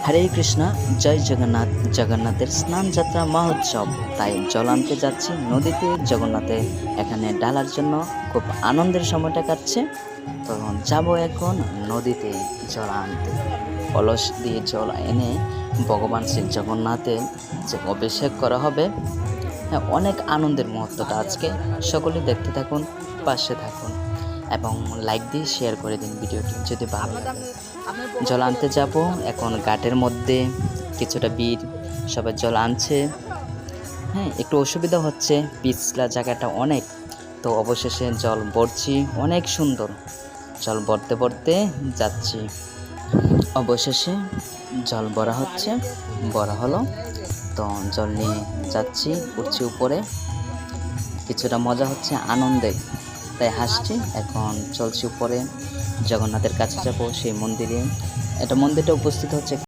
হরে কৃষ্ণ, জয় জগন্নাথ। জগন্নাথের স্নান যাত্রা মহোৎসব, তাই জল আনতে যাচ্ছি নদীতে। জগন্নাথে এখানে ডালার জন্য খুব আনন্দের সময়টা কাটছে। তো যাব এখন নদীতে জল আনতে। কলস দিয়ে জল এনে ভগবান শ্রী জগন্নাথের যে অভিষেক করা হবে, হ্যাঁ, অনেক আনন্দের মুহূর্তটা আজকে। সকলে দেখতে থাকুন, পাশে থাকুন এবং লাইক দিয়ে শেয়ার করে দিন ভিডিওটি যদি ভালো লাগে। জল আনতে যাব এখন ঘাটের মধ্যে, কিছুটা ভিড়, সবাই জল আনছে। হ্যাঁ, একটু অসুবিধা হচ্ছে, পিছলা জায়গাটা অনেক। তো অবশেষে জল ভরছি, অনেক সুন্দর। জল ভরতে ভরতে যাচ্ছি, অবশেষে জল ভরা হচ্ছে, ভরা হলো। তো জল নিয়ে যাচ্ছি, উঠছি উপরে। কিছুটা মজা হচ্ছে, আনন্দে, তাই হাসছি। এখন চলছি উপরে, জগন্নাথের কাছে যাব, সেই মন্দিরে। এটা মন্দিরটা উপস্থিত হচ্ছে